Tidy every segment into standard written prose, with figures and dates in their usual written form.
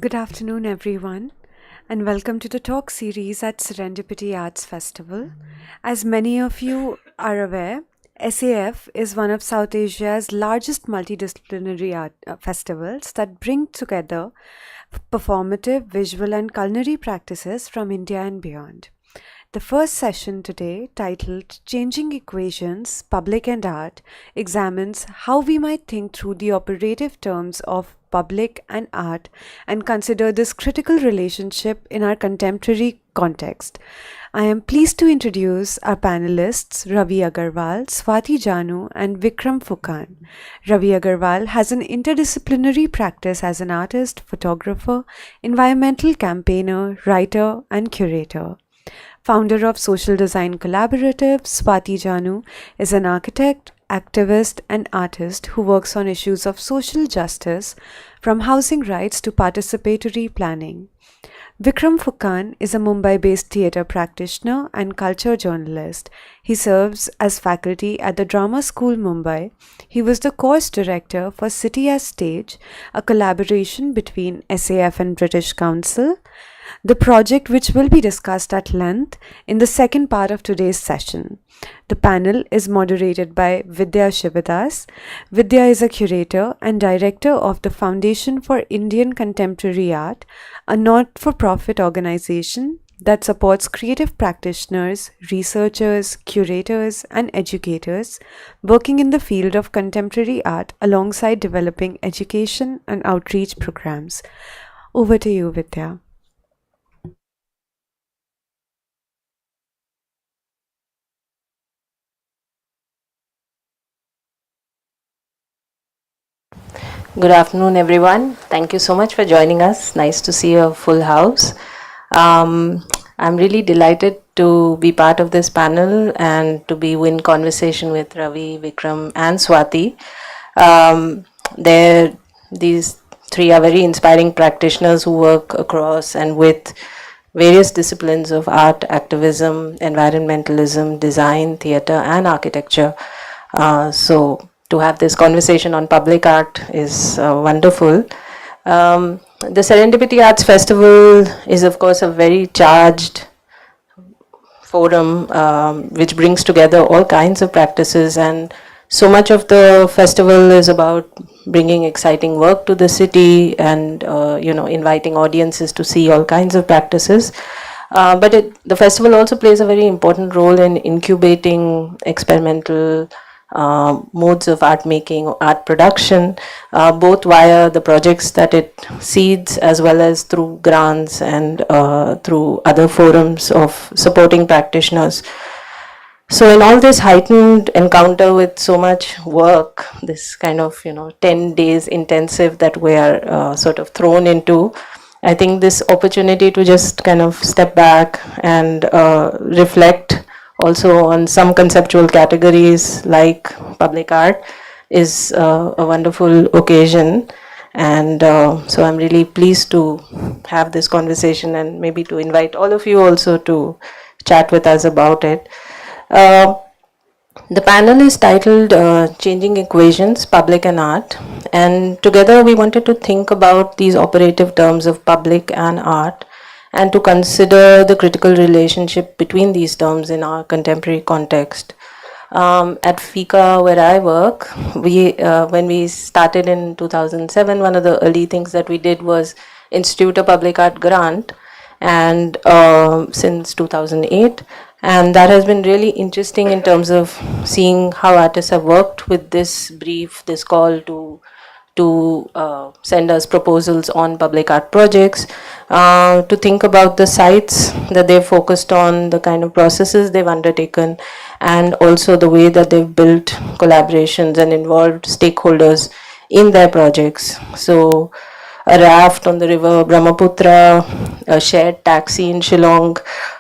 Good afternoon, everyone, and welcome to the talk series at Serendipity Arts Festival. As many of you are aware, SAF is one of South Asia's largest multidisciplinary art festivals that bring together performative, visual, and culinary practices from India and beyond. The first session today, titled Changing Equations, Public and Art, examines how we might think through the operative terms of public and art and consider this critical relationship in our contemporary context. I am pleased to introduce our panelists Ravi Agarwal, Swati Janu, and Vikram Fukan. Ravi Agarwal has an interdisciplinary practice as an artist, photographer, environmental campaigner, writer, and curator. Founder of Social Design Collaborative, Swati Janu is an architect, activist, and artist who works on issues of social justice, from housing rights to participatory planning. Vikram Fukan is a Mumbai-based theatre practitioner and culture journalist. He serves as faculty at the Drama School, Mumbai. He was the course director for City as Stage, a collaboration between SAF and British Council, the project which will be discussed at length in the second part of today's session. The panel is moderated by Vidya Shivadas. Vidya is a curator and director of the Foundation for Indian Contemporary Art, a not-for-profit organization that supports creative practitioners, researchers, curators, and educators working in the field of contemporary art alongside developing education and outreach programs. Over to you, Vidya. Good afternoon, everyone. Thank you so much for joining us. Nice to see a full house. I'm really delighted to be part of this panel and to be in conversation with Ravi, Vikram, and Swati. These three are very inspiring practitioners who work across and with various disciplines of art, activism, environmentalism, design, theatre, and architecture. So to have this conversation on public art is wonderful. The Serendipity Arts Festival is, of course, a very charged forum which brings together all kinds of practices, and so much of the festival is about bringing exciting work to the city and inviting audiences to see all kinds of practices. But the festival also plays a very important role in incubating experimental modes of art making, art production, both via the projects that it seeds as well as through grants and through other forums of supporting practitioners. So in all this heightened encounter with so much work, this kind of 10 days intensive that we are sort of thrown into, I think this opportunity to just kind of step back and reflect also on some conceptual categories like public art is a wonderful occasion. And so I'm really pleased to have this conversation and maybe to invite all of you also to chat with us about it. The panel is titled Changing Equations, Public and Art, and together we wanted to think about these operative terms of public and art and to consider the critical relationship between these terms in our contemporary context. At FICA, where I work, when we started in 2007, one of the early things that we did was institute a public art grant, and since 2008, and that has been really interesting in terms of seeing how artists have worked with this brief, this call to send us proposals on public art projects, to think about the sites that they've focused on, the kind of processes they've undertaken, and also the way that they've built collaborations and involved stakeholders in their projects. So a raft on the river Brahmaputra, a shared taxi in Shillong,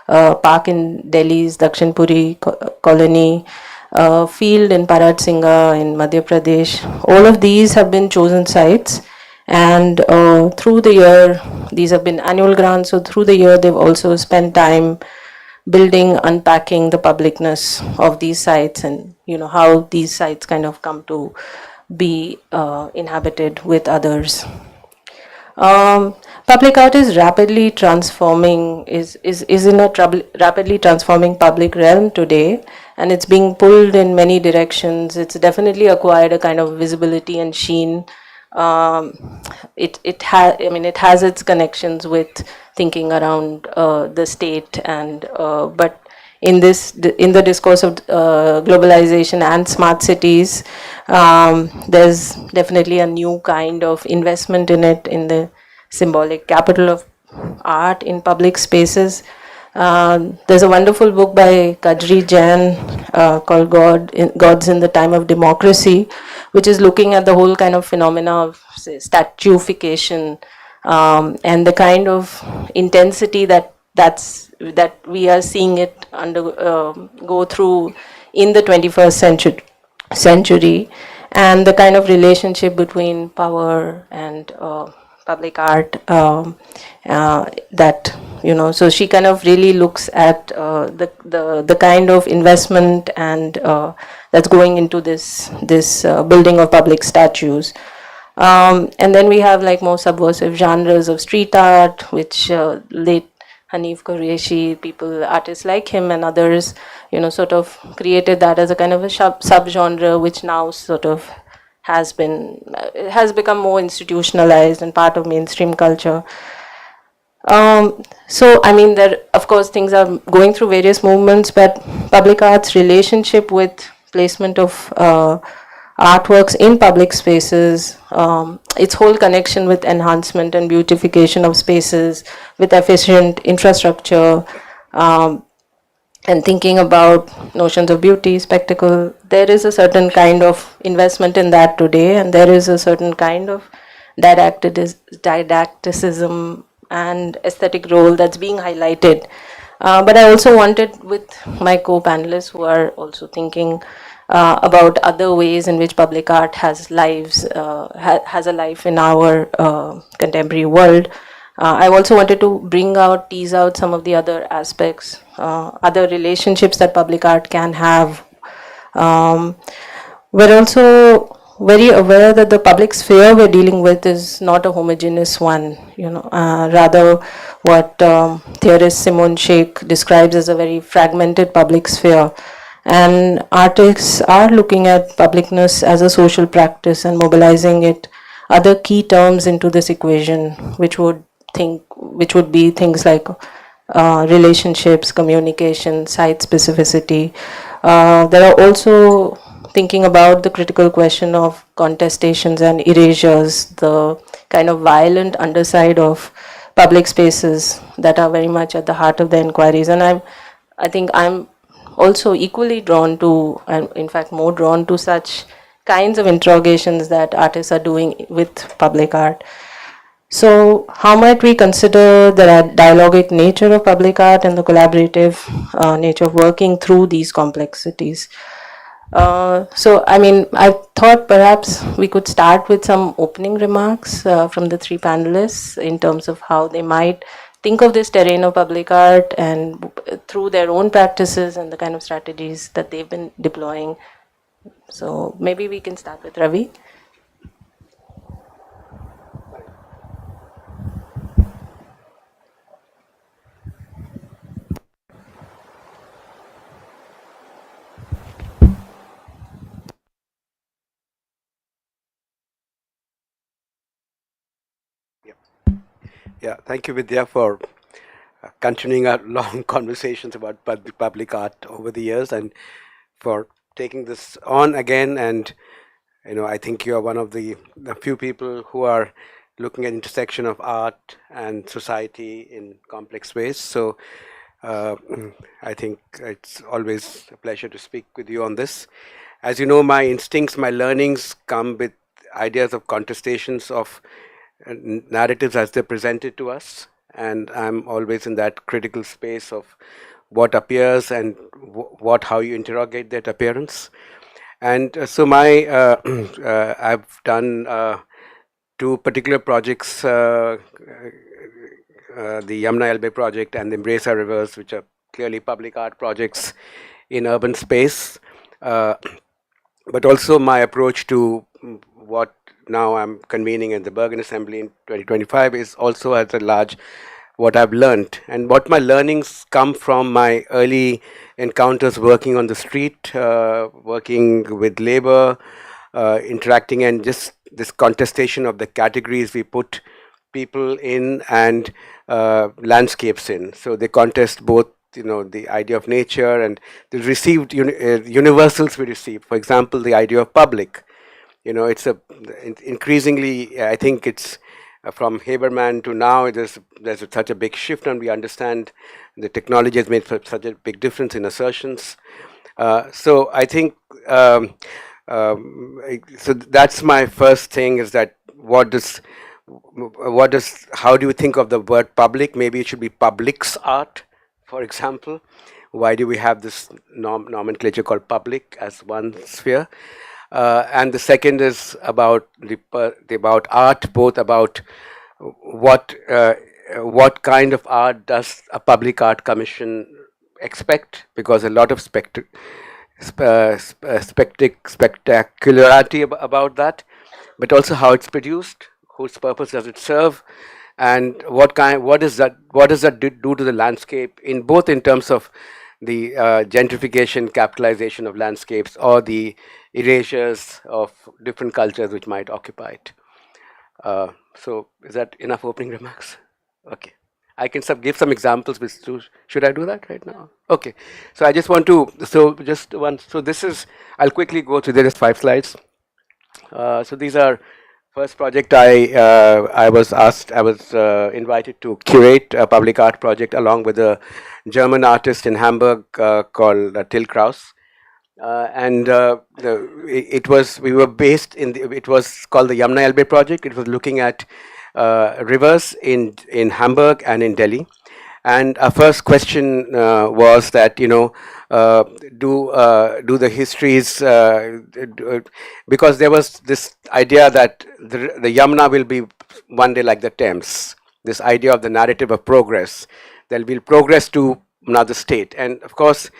a park in Delhi's Dakshinpuri colony, a field in Parat Singha in Madhya Pradesh. All of these have been chosen sites, and through the year, these have been annual grants, so through the year they've also spent time building, unpacking the publicness of these sites and how these sites kind of come to be inhabited with others. Public art is rapidly transforming, is in a rapidly transforming public realm today, and it's being pulled in many directions. It's definitely acquired a kind of visibility and sheen. It has its connections with thinking around the state, and but in the discourse of globalization and smart cities, there's definitely a new kind of investment in it, in the symbolic capital of art in public spaces. There's a wonderful book by Kadri Jain called Gods in the Time of Democracy, which is looking at the whole kind of phenomena of, say, statuification, and the kind of intensity that we are seeing it go through in the 21st century, and the kind of relationship between power and public art, that, so she kind of really looks at the kind of investment and that's going into this building of public statues. And then we have like more subversive genres of street art, which late Hanif Qureshi, people, artists like him and others, sort of created that as a kind of a subgenre, which now sort of has become more institutionalized and part of mainstream culture. So, I mean, there, of course, things are going through various movements, but public art's relationship with placement of artworks in public spaces, its whole connection with enhancement and beautification of spaces, with efficient infrastructure, and thinking about notions of beauty, spectacle, there is a certain kind of investment in that today, and there is a certain kind of didacticism and aesthetic role that's being highlighted. But I also wanted, with my co-panelists who are also thinking about other ways in which public art has has a life in our contemporary world, I also wanted to tease out some of the other aspects, other relationships that public art can have. We're also very aware that the public sphere we're dealing with is not a homogeneous one. Rather, what theorist Simone Sheikh describes as a very fragmented public sphere. And artists are looking at publicness as a social practice and mobilizing it, other key terms into this equation, which would be things like relationships, communication, site specificity. There are also thinking about the critical question of contestations and erasures, the kind of violent underside of public spaces that are very much at the heart of the inquiries. And I think I'm also equally drawn to, and in fact more drawn to, such kinds of interrogations that artists are doing with public art. So, how might we consider the dialogic nature of public art and the collaborative nature of working through these complexities? So, I mean, I thought perhaps we could start with some opening remarks from the three panelists in terms of how they might think of this terrain of public art and through their own practices and the kind of strategies that they've been deploying. So, maybe we can start with Ravi. Yeah, thank you, Vidya, for continuing our long conversations about public art over the years, and for taking this on again. And I think you are one of the few people who are looking at intersection of art and society in complex ways. So I think it's always a pleasure to speak with you on this. As you know, my instincts, my learnings come with ideas of contestations of narratives as they're presented to us, and I'm always in that critical space of what appears and how you interrogate that appearance. And so my I've done two particular projects, the Yamuna Elbe project and the Embrace Our Rivers, which are clearly public art projects in urban space, but also my approach to what now I'm convening in the Bergen Assembly in 2025 is also as a large what I've learned. And what my learnings come from my early encounters working on the street, working with labor, interacting, and just this contestation of the categories we put people in and landscapes in. So they contest both, the idea of nature and the received universals we receive. For example, the idea of public. It's increasingly, I think it's from Haberman to now, there's such a big shift, and we understand the technology has made such a big difference in assertions. So I think, so that's my first thing, is that how do you think of the word public? Maybe it should be public's art, for example. Why do we have this nomenclature called public as one sphere? And the second is about about art, both about what kind of art does a public art commission expect, because a lot of spectacularity about that, but also how it's produced, whose purpose does it serve, and what does that do to the landscape, both in terms of the gentrification, capitalization of landscapes, or the erasures of different cultures which might occupy it. So is that enough opening remarks? Okay. I can give some examples. Should I do that right now? Okay. So I just want to, so this is, I'll quickly go through, there is 5 slides. So these are, first project I was invited to curate a public art project along with a German artist in Hamburg called Till Kraus. We were based it was called the Yamuna Elbe project. It was looking at rivers in Hamburg and in Delhi. And our first question was that, do the histories, because there was this idea that the Yamuna will be one day like the Thames, this idea of the narrative of progress. There will be progress to another state. And of course,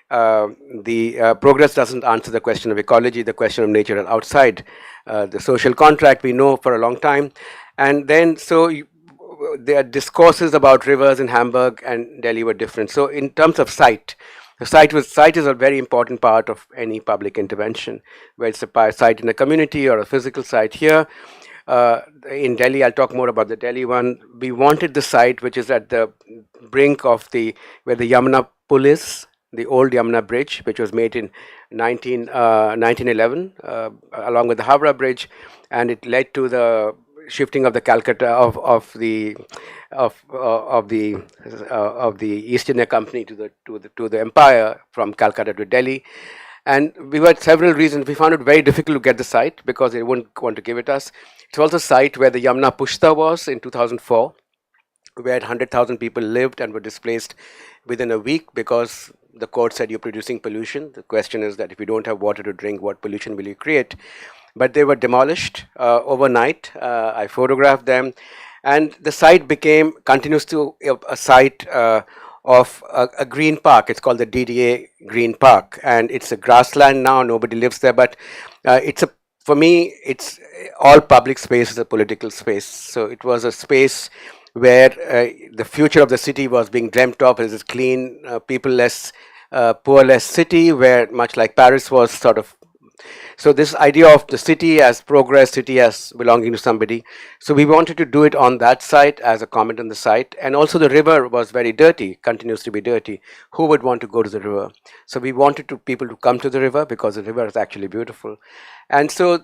the progress doesn't answer the question of ecology, the question of nature and outside. The social contract we know for a long time. And then, their discourses about rivers in Hamburg and Delhi were different. So in terms of site, site is a very important part of any public intervention, whether it's a site in a community or a physical site here. In Delhi, I'll talk more about the Delhi one. We wanted the site which is at the brink of where the Yamuna Pull is, the old Yamuna Bridge, which was made in 1911, along with the Howrah Bridge, and it led to the shifting of the Calcutta of the East India Company to the empire from Calcutta to Delhi. And we had several reasons. We found it very difficult to get the site because they wouldn't want to give it us. It's also a site where the Yamuna Pushta was in 2004, where 100,000 people lived and were displaced within a week because the court said you're producing pollution. The question is that if you don't have water to drink, what pollution will you create? But they were demolished overnight. I photographed them, and the site continues to a site of a green park. It's called the DDA Green Park, and it's a grassland now. Nobody lives there, but for me, it's all public space is a political space. So it was a space where the future of the city was being dreamt of as a clean, people-less, poor-less city, where much like Paris was sort of. So this idea of the city as progress, city as belonging to somebody. So we wanted to do it on that site as a comment on the site. And also the river was very dirty, continues to be dirty. Who would want to go to the river? So we wanted people to come to the river because the river is actually beautiful. And so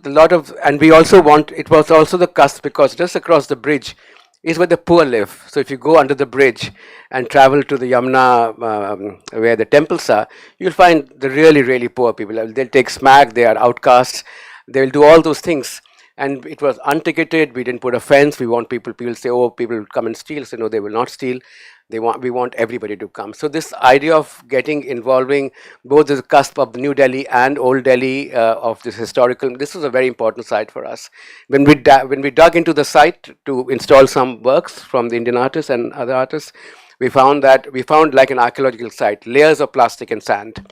and we also it was also the cusp, because just across the bridge is where the poor live. So if you go under the bridge and travel to the Yamuna, where the temples are, you'll find the really, really poor people. They'll take smack, they are outcasts, they'll do all those things. And it was unticketed, we didn't put a fence. We want people say, oh, people will come and steal. So no, they will not steal. We want everybody to come. So this idea of involving both the cusp of New Delhi and Old Delhi, of this historical, this was a very important site for us. When we dug into the site to install some works from the Indian artists and other artists, we found like an archaeological site, layers of plastic and sand.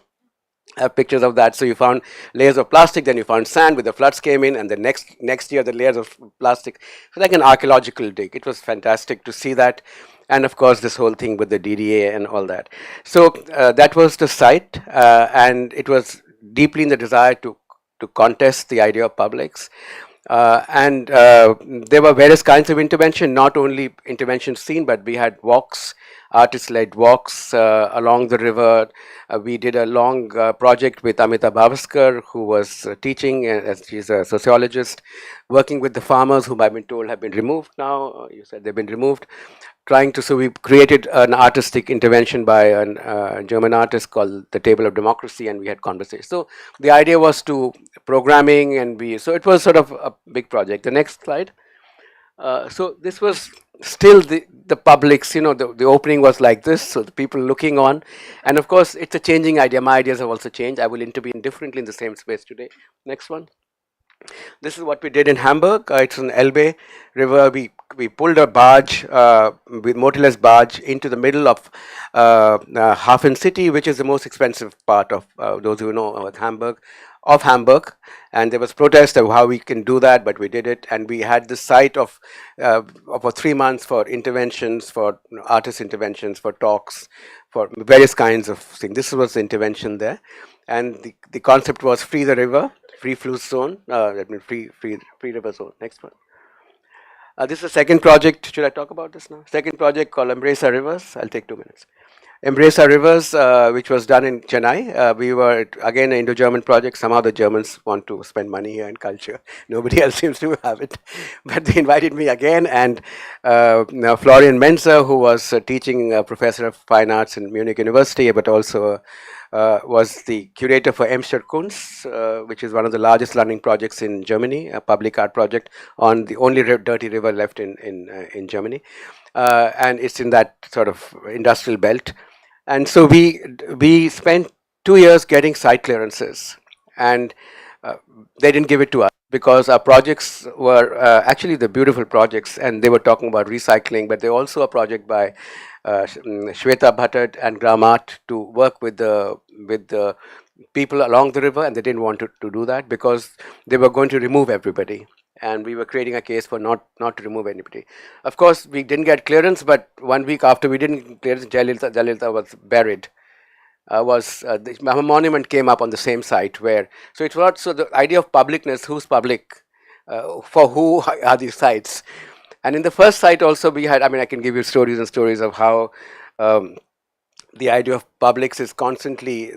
pictures of that. So you found layers of plastic, then you found sand with the floods came in, and the next year the layers of plastic. So like an archaeological dig. It was fantastic to see that, and of course this whole thing with the DDA and all that. So that was the site, and it was deeply in the desire to contest the idea of publics. And there were various kinds of intervention, not only intervention seen, but we had walks, artist-led walks along the river. We did a long project with Amita Bhavaskar, who was teaching, as she's a sociologist, working with the farmers whom I've been told have been removed now. You said they've been removed. So we created an artistic intervention by a German artist called the Table of Democracy, and we had conversations. So the idea was to programming, and so it was sort of a big project. The next slide. So this was still the public's, the opening was like this, so the people looking on. And of course, it's a changing idea. My ideas have also changed. I will intervene differently in the same space today. Next one. This is what we did in Hamburg. It's an Elbe River. We pulled a barge, with motorless barge, into the middle of Hafen City, which is the most expensive part of those who know of Hamburg. And there was protest of how we can do that, but we did it. And we had the site of for 3 months for interventions, for artist interventions, for talks, for various kinds of things. This was the intervention there. And the concept was free the river, free fluss zone, that means free river zone. Next one. This is the second project. Should I talk about this now? Second project called Embrace Our Rivers. I'll take 2 minutes. Embrace Our Rivers, which was done in Chennai. We were, again, an Indo-German project. Somehow the Germans want to spend money here and culture. Nobody else seems to have it. But they invited me again, and Florian Menzer, who was teaching professor of fine arts in Munich University, but also was the curator for Emscher Kunst, which is one of the largest learning projects in Germany, a public art project on the only dirty river left in Germany. And it's in that sort of industrial belt. And so we spent 2 years getting site clearances, and they didn't give it to us because our projects were actually the beautiful projects, and they were talking about recycling, but they're also a project by Shweta Bhattad and Gramat to work with the people along the river, and they didn't want to do that because they were going to remove everybody, and we were creating a case for not to remove anybody. Of course, we didn't get clearance, but 1 week after we didn't get clearance, Jayalalitha was buried. The monument came up on the same site so it's not, so the idea of publicness, who's public, for who are these sites. And in the first site also we had, I can give you stories and stories of how the idea of publics is constantly,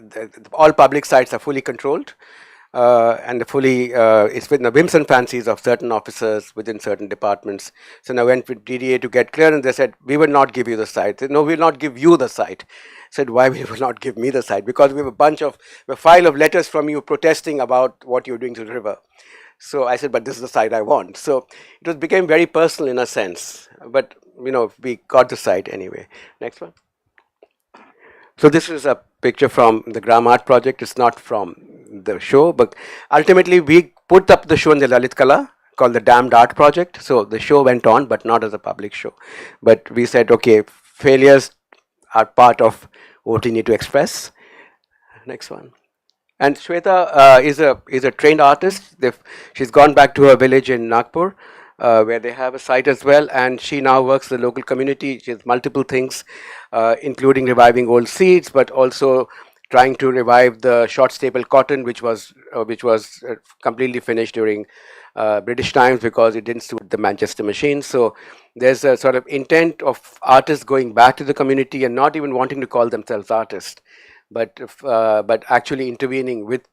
all public sites are fully controlled, and it's within the whims and fancies of certain officers within certain departments. So now I went with DDA to get clearance. They said, we will not give you the site. They said, no, we will not give you the site. I said, why will you not give me the site? Because we have a file of letters from you protesting about what you're doing to the river. So I said, but this is the site I want. So it became very personal in a sense, but we got the site anyway. Next one. So this is a picture from the Gram Art project. It's not from the show, but ultimately we put up the show in the Lalit Kala called the Damned Art Project. So the show went on, but not as a public show. But we said, okay, failures are part of what we need to express. Next one. And Shweta is a trained artist. She's gone back to her village in Nagpur, where they have a site as well, and she now works in the local community. She has multiple things, including reviving old seeds, but also trying to revive the short staple cotton, which was completely finished during British times because it didn't suit the Manchester machine. So there's a sort of intent of artists going back to the community and not even wanting to call themselves artists, but actually intervening with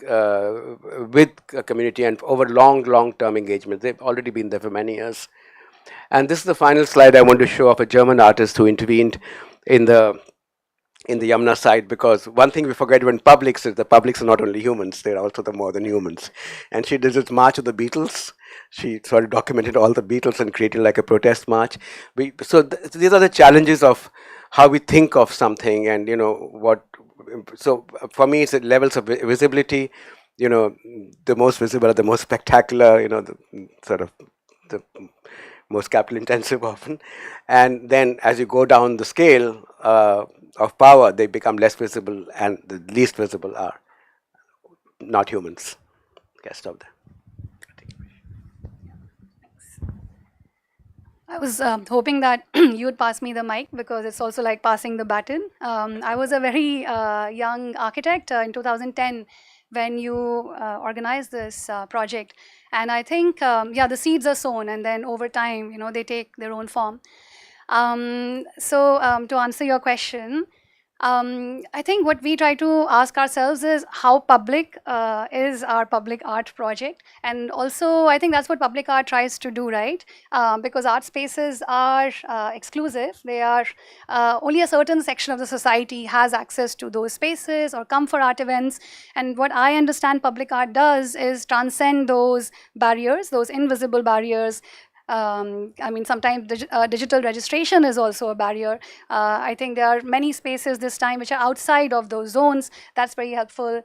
a community and over long-term engagement. They've already been there for many years. And this is the final slide I want to show of a German artist who intervened in the Yamuna side, because one thing we forget when publics is the publics are not only humans, they're also the more than humans. And she did this March of the Beatles. She sort of documented all the Beatles and created like a protest march. These are the challenges of how we think of something, and so for me it's levels of visibility. The most visible are the most spectacular, the most capital intensive often. And then as you go down the scale, of power, they become less visible, and the least visible are not humans. Okay, stop there. I was hoping that you would pass me the mic because it's also like passing the baton. I was a very young architect in 2010 when you organized this project. And I think, yeah, the seeds are sown and then over time, they take their own form. To answer your question, I think what we try to ask ourselves is how public is our public art project, and also I think that's what public art tries to do, right? Because art spaces are exclusive. They are only a certain section of the society has access to those spaces or come for art events. And what I understand public art does is transcend those barriers, those invisible barriers. I mean, sometimes digital registration is also a barrier. I think there are many spaces this time which are outside of those zones. That's very helpful.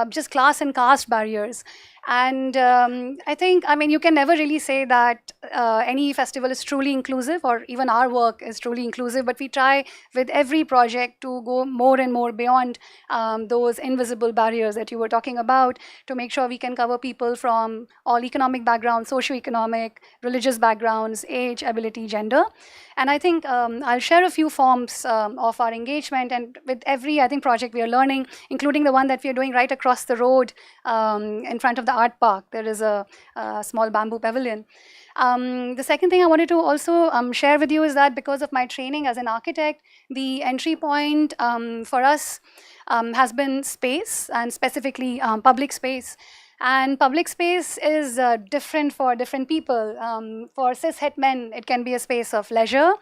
Just class and caste barriers. And I think, I mean, you can never really say that any festival is truly inclusive, or even our work is truly inclusive, but we try with every project to go more and more beyond those invisible barriers that you were talking about, to make sure we can cover people from all economic backgrounds, socioeconomic, religious backgrounds, age, ability, gender. And I think I'll share a few forms of our engagement, and with every, I think, project we are learning, including the one that we are doing right across the road in front of the art park. There is a small bamboo pavilion. The second thing I wanted to also share with you is that because of my training as an architect, the entry point for us has been space, and specifically public space. And public space is different for different people. For cis-het men, it can be a space of leisure.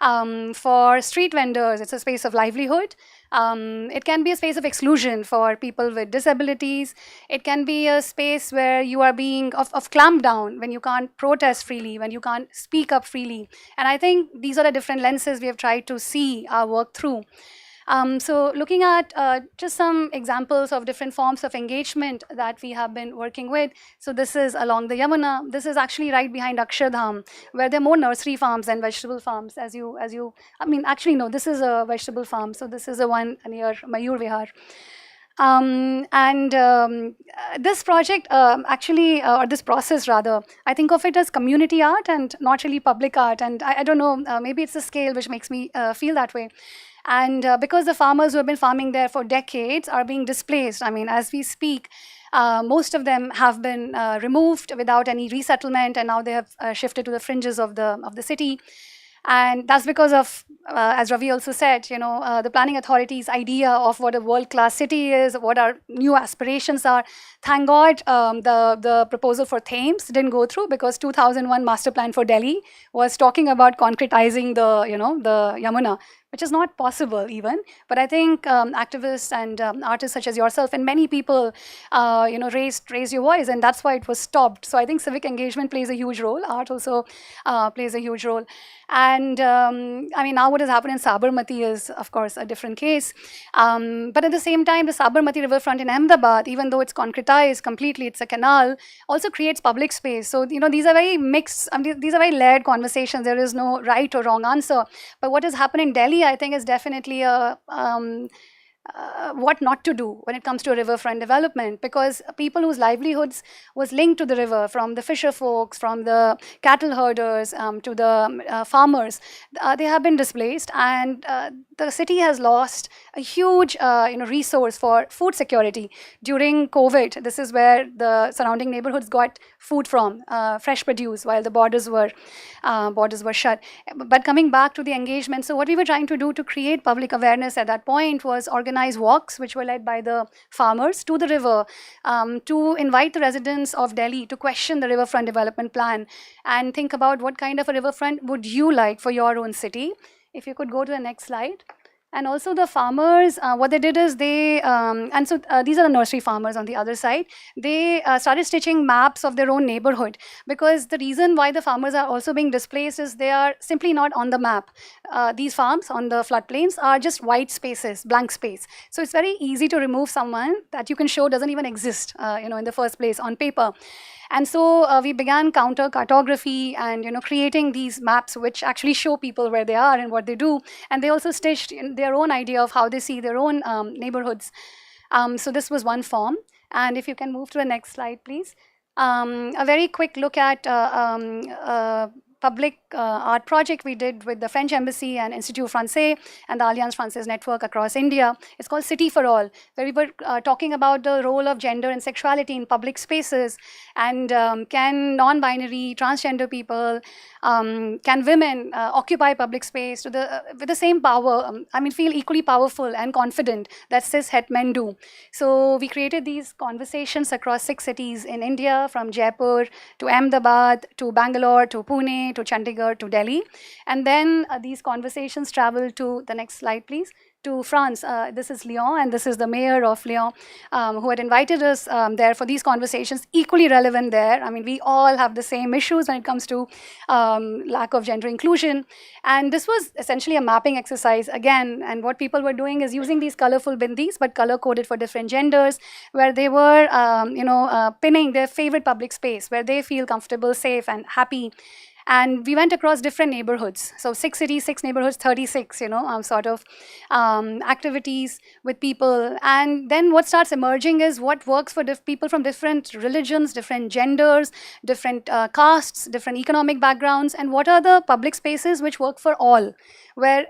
For street vendors, it's a space of livelihood. It can be a space of exclusion for people with disabilities. It can be a space where you are being of clamped down, when you can't protest freely, when you can't speak up freely. And I think these are the different lenses we have tried to see our work through. So looking at just some examples of different forms of engagement that we have been working with. So this is along the Yamuna. This is actually right behind Akshardham, where there are more nursery farms and vegetable farms. I mean, actually no, this is a vegetable farm. So this is the one near Mayur Vihar. This project or this process rather, I think of it as community art and not really public art. And I don't know, maybe it's the scale which makes me feel that way. And because the farmers who have been farming there for decades are being displaced, I mean, as we speak, most of them have been removed without any resettlement, and now they have shifted to the fringes of the city. And that's because of, as Ravi also said, the planning authority's idea of what a world-class city is, what our new aspirations are. Thank God the proposal for Thames didn't go through, because 2001 master plan for Delhi was talking about concretizing the Yamuna, which is not possible even. But I think activists and artists such as yourself and many people, raised your voice, and that's why it was stopped. So I think civic engagement plays a huge role. Art also plays a huge role. And I mean, now what has happened in Sabarmati is, of course, a different case. But at the same time, the Sabarmati riverfront in Ahmedabad, even though it's concretized completely, it's a canal, also creates public space. So, these are very mixed, these are very layered conversations. There is no right or wrong answer. But what has happened in Delhi, I think, is definitely a what not to do when it comes to riverfront development, because people whose livelihoods was linked to the river, from the fisher folks, from the cattle herders to the farmers, they have been displaced, and the city has lost a huge resource for food security. During COVID, this is where the surrounding neighborhoods got food from, fresh produce, while the borders were shut. But coming back to the engagement, so what we were trying to do to create public awareness at that point was organize walks, which were led by the farmers, to the river, to invite the residents of Delhi to question the riverfront development plan and think about what kind of a riverfront would you like for your own city. If you could go to the next slide. And also the farmers, what they did is these are the nursery farmers on the other side. They started stitching maps of their own neighborhood, because the reason why the farmers are also being displaced is they are simply not on the map. These farms on the floodplains are just white spaces, blank space. So it's very easy to remove someone that you can show doesn't even exist, in the first place on paper. And so we began counter cartography and creating these maps which actually show people where they are and what they do. And they also stitched in their own idea of how they see their own neighborhoods. So this was one form. And if you can move to the next slide, please. A very quick look at public art project we did with the French Embassy and Institut Français and the Alliance Française network across India. It's called City for All, where we were talking about the role of gender and sexuality in public spaces, and can non-binary, transgender people, can women occupy public space with the same power, feel equally powerful and confident that cis-het men do. So we created these conversations across 6 cities in India, from Jaipur to Ahmedabad to Bangalore to Pune to Chandigarh to Delhi. And then these conversations traveled to the next slide, please, to France. This is Lyon, and this is the mayor of Lyon, who had invited us there for these conversations, equally relevant there. We all have the same issues when it comes to lack of gender inclusion. And this was essentially a mapping exercise again. And what people were doing is using these colorful bindis, but color-coded for different genders, where they were pinning their favorite public space, where they feel comfortable, safe, and happy. And we went across different neighborhoods. So 6 cities, 6 neighborhoods, 36, activities with people. And then what starts emerging is what works for people from different religions, different genders, different castes, different economic backgrounds, and what are the public spaces which work for all, where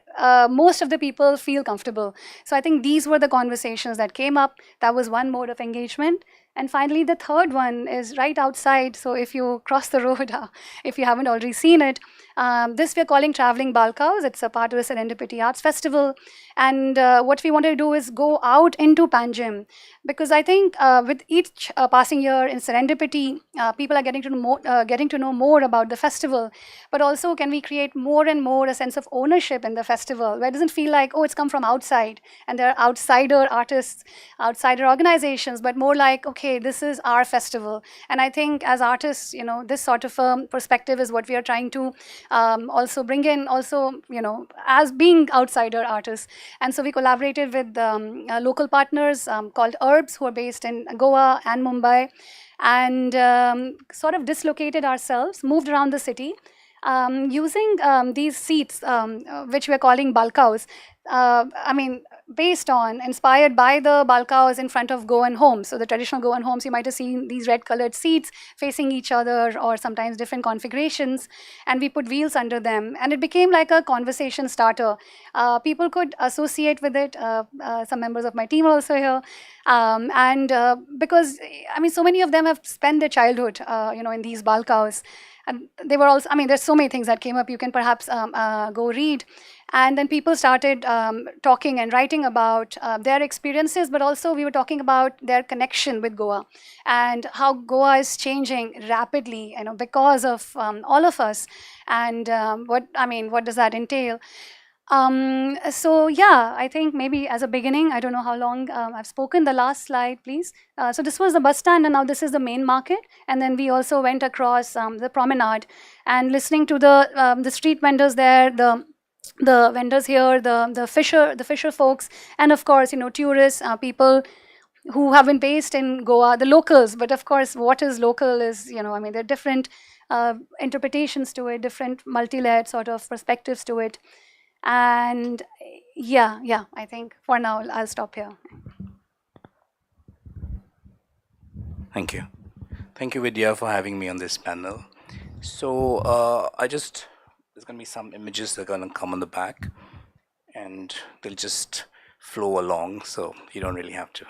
most of the people feel comfortable. So I think these were the conversations that came up. That was one mode of engagement. And finally, the third one is right outside. So if you cross the road, if you haven't already seen it, this we're calling Traveling Balkaus. It's a part of the Serendipity Arts Festival. And what we wanted to do is go out into Panjim, because I think with each passing year in Serendipity, people are getting to know more about the festival. But also, can we create more and more a sense of ownership in the festival, where it doesn't feel like, oh, it's come from outside, and there are outsider artists, outsider organizations, but more like, okay, this is our festival. And I think as artists, this sort of perspective is what we are trying to also bring in, also, as being outsider artists. And so we collaborated with local partners called Herbs, who are based in Goa and Mumbai, and sort of dislocated ourselves, moved around the city, using these seats, which we're calling balkaus. Inspired by the balkaus in front of Goan homes. So the traditional Goan homes, you might have seen these red colored seats facing each other, or sometimes different configurations, and we put wheels under them, and it became like a conversation starter. People could associate with it. Some members of my team are also here, because so many of them have spent their childhood in these balkaus. And they were also, there's so many things that came up. You can perhaps go read. And then people started talking and writing about their experiences, but also we were talking about their connection with Goa and how Goa is changing rapidly, because of all of us. And what does that entail? So yeah, I think maybe as a beginning, I don't know how long I've spoken. The last slide, please. So this was the bus stand, and now this is the main market. And then we also went across the promenade and listening to the street vendors there, the vendors here, the fisher folks, and of course, tourists, people who have been based in Goa, the locals. But of course, what is local is, there are different interpretations to it, different multi-layered sort of perspectives to it. And yeah, I think for now I'll stop here. Thank you. Thank you, Vidya, for having me on this panel. So there's going to be some images that are going to come on the back, and they'll just flow along, so I don't really have to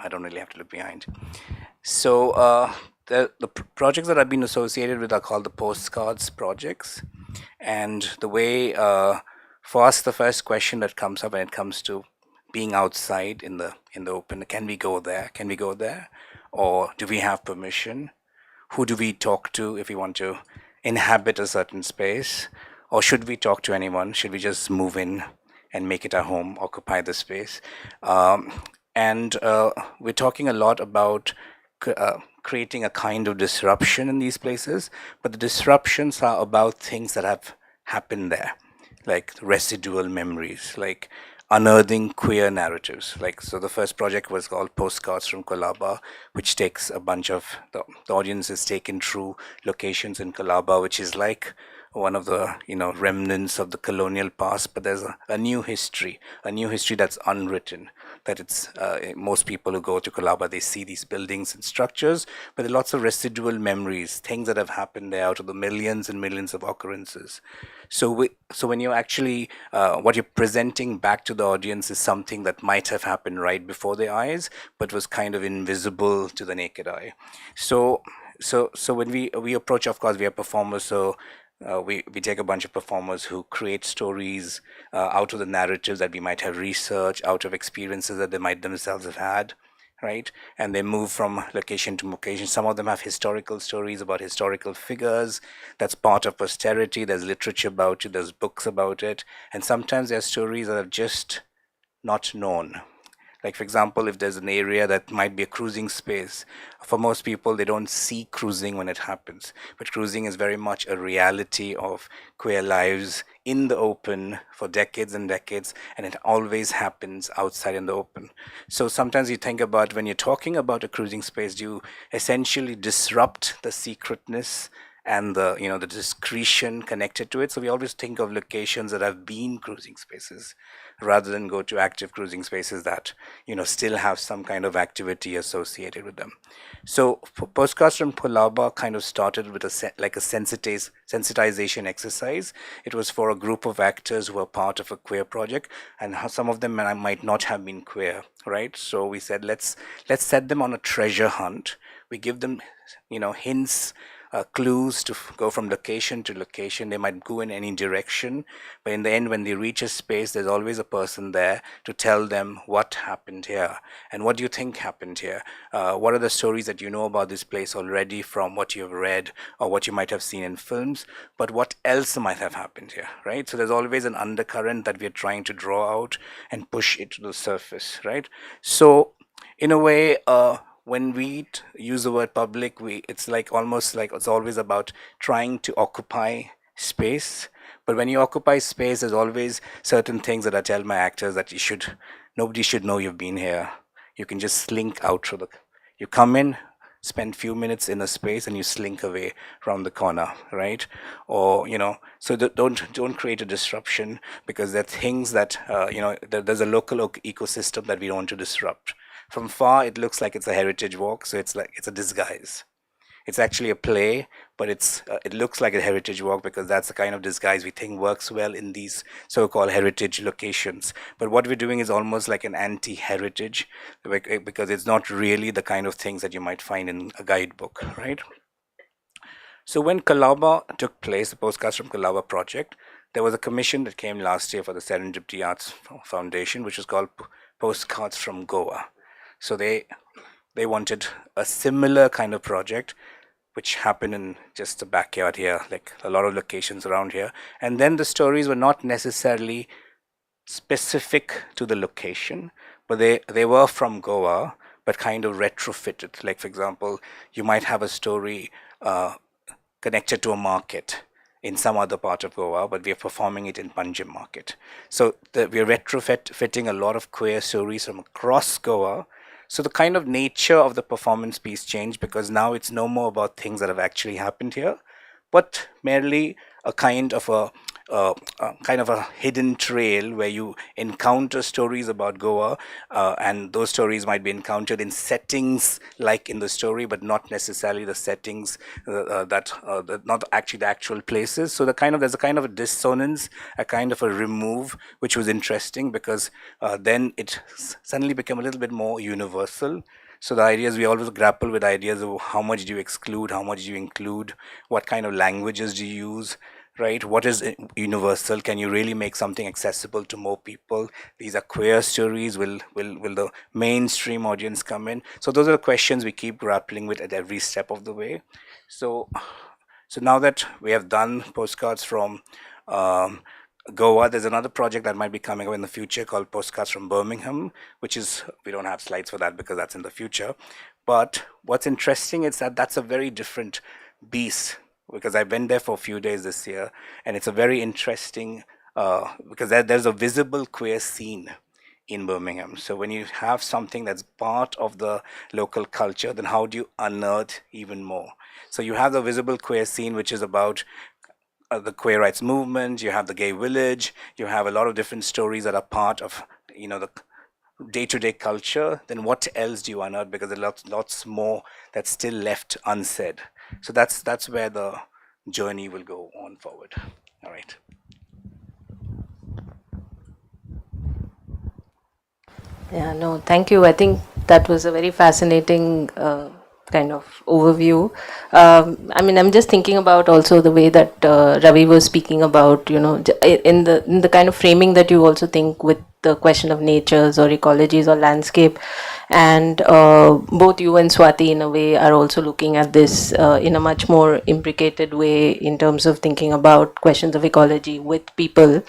look behind. So the projects that I've been associated with are called the postcards projects. And the way, for us, the first question that comes up when it comes to being outside in the open, can we go there? Can we go there? Or do we have permission? Who do we talk to if we want to inhabit a certain space? Or should we talk to anyone? Should we just move in and make it our home, occupy the space? And we're talking a lot about creating a kind of disruption in these places, but the disruptions are about things that have happened there, like residual memories, like unearthing queer narratives. So the first project was called Postcards from Colaba, which takes a bunch of the audience is taken through locations in Colaba, which is like one of the remnants of the colonial past, but there's a new history that's unwritten. That it's most people who go to Colaba, they see these buildings and structures, but there are lots of residual memories, things that have happened there out of the millions and millions of occurrences. So when you're actually what you're presenting back to the audience is something that might have happened right before their eyes, but was kind of invisible to the naked eye. So when we approach, of course, we are performers, so we take a bunch of performers who create stories out of the narratives that we might have researched, out of experiences that they might themselves have had, right? And they move from location to location. Some of them have historical stories about historical figures. That's part of posterity. There's literature about it. There's books about it. And sometimes there are stories that are just not known. Like, for example, if there's an area that might be a cruising space, for most people, they don't see cruising when it happens. But cruising is very much a reality of queer lives in the open for decades and decades, and it always happens outside in the open. So sometimes you think about when you're talking about a cruising space, you essentially disrupt the secretness and the discretion connected to it. So we always think of locations that have been cruising spaces rather than go to active cruising spaces that still have some kind of activity associated with them. So Postcards from Colaba kind of started with a sensitization exercise. It was for a group of actors who were part of a queer project, and some of them might not have been queer, right? So we said let's set them on a treasure hunt. We give them hints, clues to go from location to location. They might go in any direction, but in the end, when they reach a space, there's always a person there to tell them what happened here and what do you think happened here. What are the stories that you know about this place already from what you have read or what you might have seen in films, but what else might have happened here, right? So there's always an undercurrent that we're trying to draw out and push it to the surface, right? So in a way, when we use the word public, it's almost like it's always about trying to occupy space. But when you occupy space, there's always certain things that I tell my actors that nobody should know you've been here. You can just slink out through you come in, spend few minutes in a space, and you slink away around the corner, right? Or so don't create a disruption, because there are things that there's a local ecosystem that we don't want to disrupt. From far, it looks like it's a heritage walk, so it's a disguise. It's actually a play, but it looks like a heritage walk because that's the kind of disguise we think works well in these so-called heritage locations. But what we're doing is almost like an anti-heritage, because it's not really the kind of things that you might find in a guidebook, right? So when Colaba took place, the Postcards from Colaba project, there was a commission that came last year for the Serendipity Arts Foundation, which was called Postcards from Goa. So they wanted a similar kind of project, which happened in just the backyard here, like a lot of locations around here. And then the stories were not necessarily specific to the location, but they were from Goa, but kind of retrofitted. Like, for example, you might have a story connected to a market in some other part of Goa, but we are performing it in Panjim market. So we are retrofitting a lot of queer stories from across Goa. So the kind of nature of the performance piece changed, because now it's no more about things that have actually happened here, but merely a kind of a hidden trail where you encounter stories about Goa, and those stories might be encountered in settings like in the story, but not necessarily the settings not actually the actual places. So there's a kind of a dissonance, a kind of a remove, which was interesting, because then it suddenly became a little bit more universal. So the ideas, we always grapple with ideas of how much do you exclude, how much do you include, what kind of languages do you use, right? What is universal? Can you really make something accessible to more people? These are queer stories. Will the mainstream audience come in? So those are the questions we keep grappling with at every step of the way. So now that we have done Postcards from Goa, there's another project that might be coming up in the future called Postcards from Birmingham, which is, we don't have slides for that because that's in the future. But what's interesting is that that's a very different beast, because I went there for a few days this year, and it's a very interesting, because there's a visible queer scene in Birmingham. So when you have something that's part of the local culture, then how do you unearth even more? So you have the visible queer scene, which is about the queer rights movement. You have the gay village. You have a lot of different stories that are part of the day-to-day culture. Then what else do you unearth? Because there's lots more that's still left unsaid. So that's where the journey will go on forward. All right. Yeah, no, thank you. I think that was a very fascinating kind of overview. I mean, I'm just thinking about also the way that Ravi was speaking about, in the kind of framing that you also think with the question of natures or ecologies or landscape. And both you and Swati, in a way, are also looking at this in a much more imbricated way in terms of thinking about questions of ecology with people.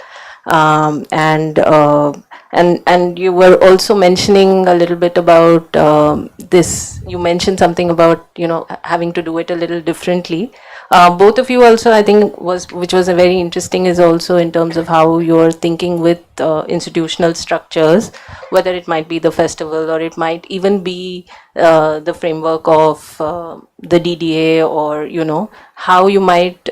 And you were also mentioning a little bit about this. You mentioned something about having to do it a little differently. Both of you also, I think, which was a very interesting, is also in terms of how you're thinking with institutional structures, whether it might be the festival or it might even be the framework of the DDA, or how you might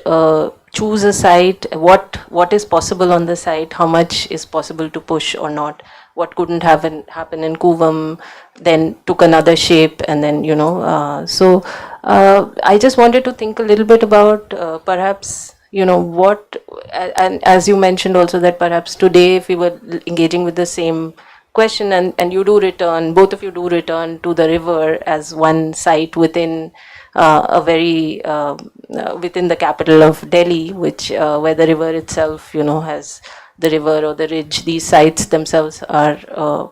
choose a site, what is possible on the site, how much is possible to push or not, what couldn't happen in Kuvam, then took another shape, and then I just wanted to think a little bit about perhaps what, and as you mentioned also, that perhaps today if we were engaging with the same question, and you do return, both of you do return to the river as one site within a very within the capital of Delhi, which where the river itself has the river or the ridge. These sites themselves are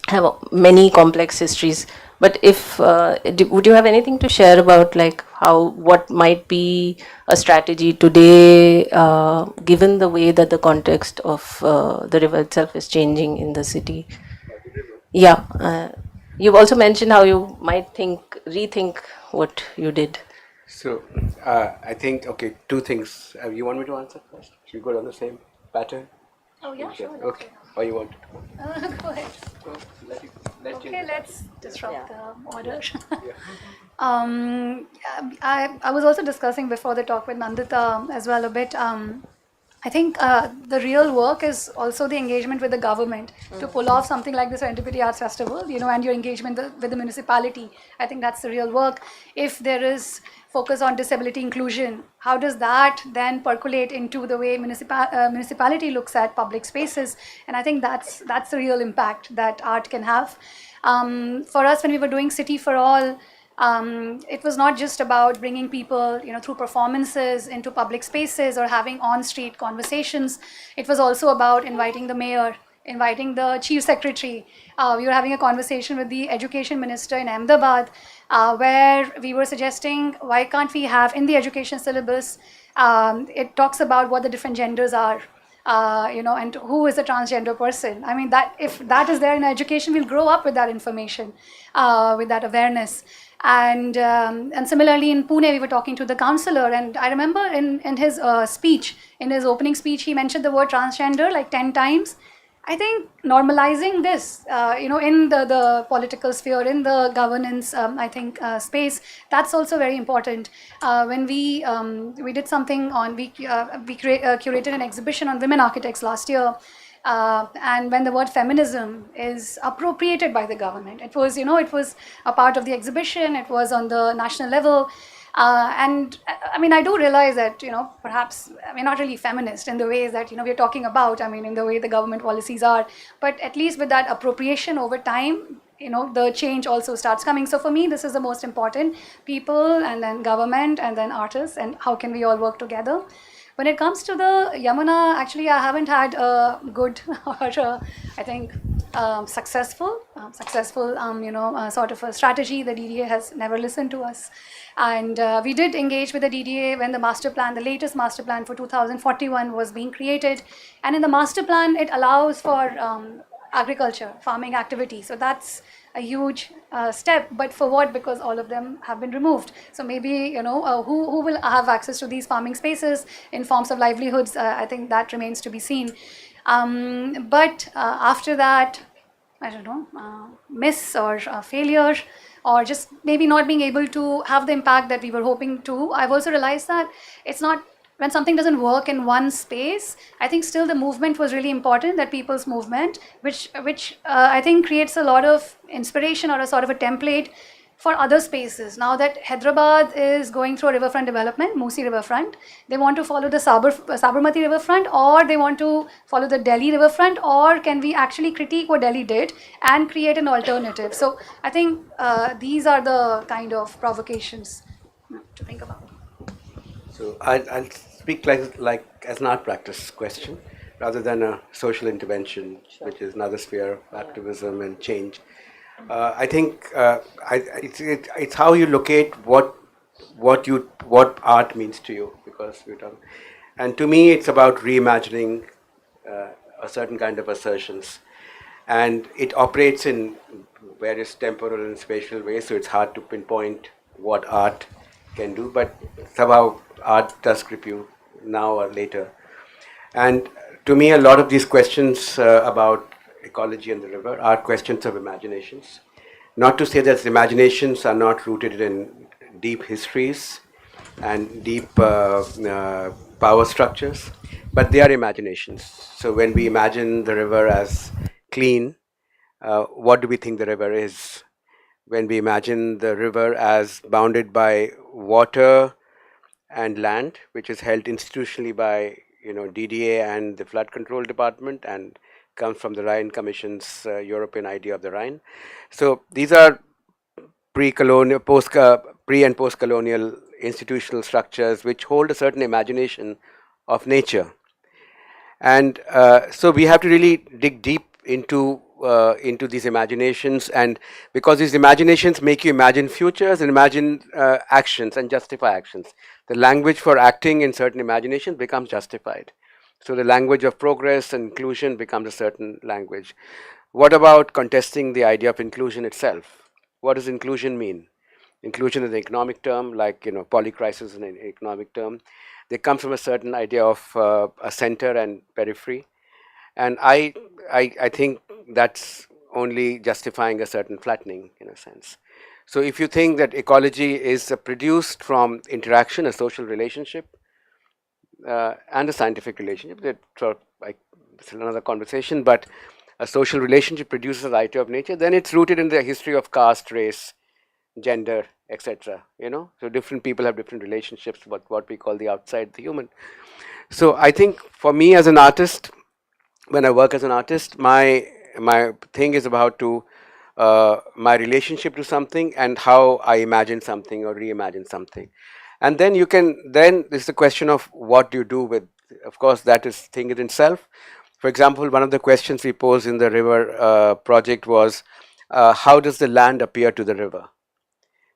have many complex histories. But if would you have anything to share about what might be a strategy today, given the way that the context of the river itself is changing in the city? Yeah, you've also mentioned how you might rethink what you did. So I think, okay, two things. You want me to answer first? Should we go on the same pattern? Oh yeah, sure. Okay. Or you want to? Go ahead. So Okay, let's disrupt the order. I was also discussing before the talk with Nandita as well a bit. I think the real work is also the engagement with the government to pull off something like the Serendipity Arts Festival, and your engagement with the municipality. I think that's the real work. If there is focus on disability inclusion, how does that then percolate into the way municipality looks at public spaces? And I think that's the real impact that art can have. For us, when we were doing City for All, it was not just about bringing people, through performances into public spaces or having on-street conversations. It was also about inviting the mayor, inviting the chief secretary. We were having a conversation with the education minister in Ahmedabad, where we were suggesting, why can't we have in the education syllabus, it talks about what the different genders are. And who is a transgender person. I mean, that if that is there in education, we'll grow up with that information, with that awareness. And similarly in Pune, we were talking to the councillor, and I remember in his speech, in his opening speech, he mentioned the word transgender like 10 times. I think normalizing this, in the political sphere, in the governance, I think space, that's also very important. When we did something on, we curated an exhibition on women architects last year, and when the word feminism is appropriated by the government, it was a part of the exhibition. It was on the national level. And I mean, I do realize that, perhaps we're not really feminist in the ways that, we're talking about, I mean, in the way the government policies are, but at least with that appropriation over time, the change also starts coming. So for me, this is the most important: people, and then government, and then artists, and how can we all work together. When it comes to the Yamuna, actually, I haven't had a good or I think successful, sort of a strategy. The DDA has never listened to us. And we did engage with the DDA when the latest master plan for 2041 was being created. And in the master plan, it allows for agriculture, farming activity. So that's a huge step, but for what? Because all of them have been removed. So maybe, who will have access to these farming spaces in forms of livelihoods? I think that remains to be seen. But after that, I don't know, miss or failure, or just maybe not being able to have the impact that we were hoping to. I've also realized that it's not, when something doesn't work in one space, I think still the movement was really important, that people's movement, which I think creates a lot of inspiration or a sort of a template for other spaces. Now that Hyderabad is going through a riverfront development, Musi riverfront, they want to follow the Sabarmati riverfront, or they want to follow the Delhi riverfront, or can we actually critique what Delhi did and create an alternative? So I think these are the kind of provocations to think about. So I'll speak like as an art practice question rather than a social intervention, which is another sphere of activism and change. I think it's how you locate what art means to you, because we're talking, and to me it's about reimagining a certain kind of assertions, and it operates in various temporal and spatial ways. So it's hard to pinpoint what art can do, but somehow art does grip you now or later. And to me, a lot of these questions about ecology and the river are questions of imaginations. Not to say that imaginations are not rooted in deep histories and deep power structures, but they are imaginations. So when we imagine the river as clean, what do we think the river is? When we imagine the river as bounded by water and land, which is held institutionally by DDA and the Flood Control Department, and comes from the Rhine Commission's European idea of the Rhine. So these are pre-colonial, pre and post-colonial institutional structures which hold a certain imagination of nature, and so we have to really dig deep into these imaginations, and because these imaginations make you imagine futures and imagine actions and justify actions. The language for acting in certain imaginations becomes justified. So the language of progress and inclusion becomes a certain language. What about contesting the idea of inclusion itself? What does inclusion mean? Inclusion is an economic term, like polycrisis is an economic term. They come from a certain idea of a center and periphery, and I think that's only justifying a certain flattening in a sense. So if you think that ecology is produced from interaction, a social relationship, and a scientific relationship, that sort of like, it's another conversation, but a social relationship produces the idea of nature, then it's rooted in the history of caste, race, gender, etc. So different people have different relationships, but what we call the outside, the human. So I think for me as an artist, when I work as an artist, my thing is about my relationship to something and how I imagine something or reimagine something. And then this is the question of what do you do with, of course, that is thing in itself. For example, one of the questions we posed in the river project was, how does the land appear to the river?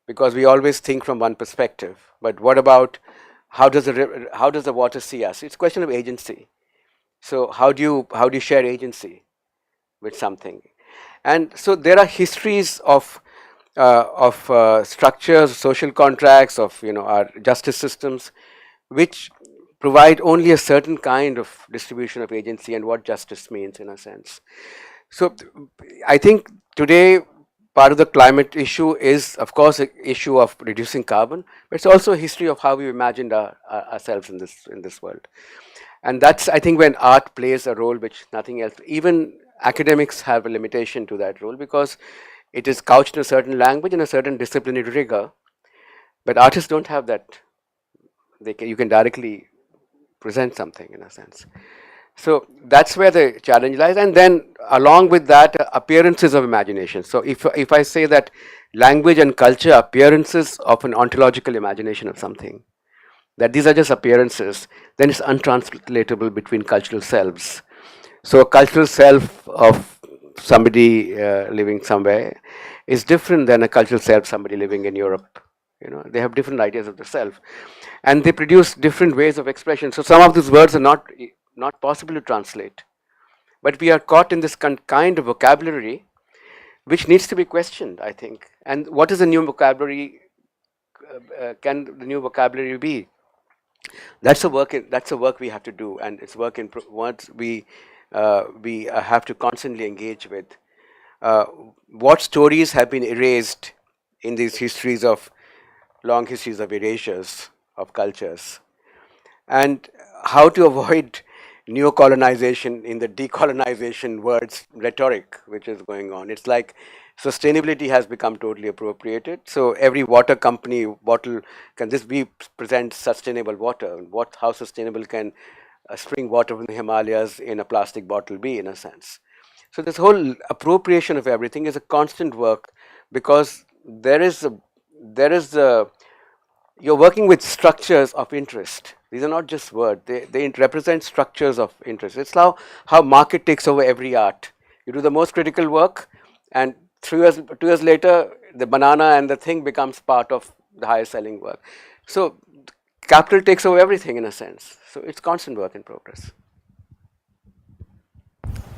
Because we always think from one perspective, but what about how does the water see us? It's a question of agency. So how do you share agency with something? And so there are histories of structures, social contracts, of our justice systems, which provide only a certain kind of distribution of agency and what justice means in a sense. So I think today part of the climate issue is, of course, an issue of reducing carbon, but it's also a history of how we imagined ourselves in this world. And that's, I think, when art plays a role which nothing else. Even academics have a limitation to that role because it is couched in a certain language and a certain disciplinary rigor. But artists don't have that. You can directly present something in a sense. So that's where the challenge lies. And then along with that, appearances of imagination. So if I say that language and culture are appearances of an ontological imagination of something, that these are just appearances, then it's untranslatable between cultural selves. So a cultural self of somebody living somewhere is different than a cultural self somebody living in Europe. They have different ideas of the self, and they produce different ways of expression. So some of these words are not possible to translate, but we are caught in this kind of vocabulary which needs to be questioned, I think. And what is the new vocabulary? Can the new vocabulary be? That's a work we have to do, and it's work in what we have to constantly engage with. uh, what stories have been erased in these histories of long histories of erasures of cultures, and how to avoid neocolonization in the decolonization words rhetoric which is going on. It's like sustainability has become totally appropriated. So every water company bottle can this be present sustainable water? How sustainable can spring water from the Himalayas in a plastic bottle be, in a sense? So this whole appropriation of everything is a constant work, because there is a you're working with structures of interest. These are not just words, they represent structures of interest. It's how market takes over every art. You do the most critical work, and 2 years later, the banana and the thing becomes part of the highest selling work. So capital takes over everything, in a sense. So it's constant work in progress.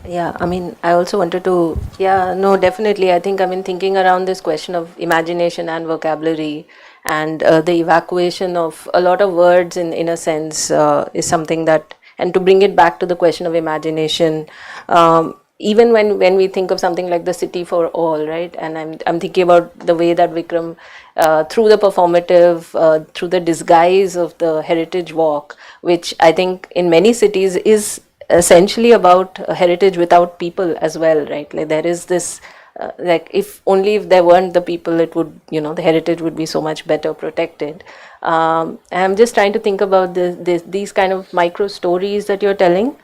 Yeah, I mean, I also wanted to, yeah, no, definitely. I think, I mean, thinking around this question of imagination and vocabulary and the evacuation of a lot of words in a sense is something that, and to bring it back to the question of imagination, even when we think of something like the city for all, right? And I'm thinking about the way that Vikram, through the performative, through the disguise of the heritage walk, which I think in many cities is essentially about heritage without people as well, right? Like there is this like if there weren't the people, it would, the heritage would be so much better protected. I'm just trying to think about these kind of micro stories that you're telling,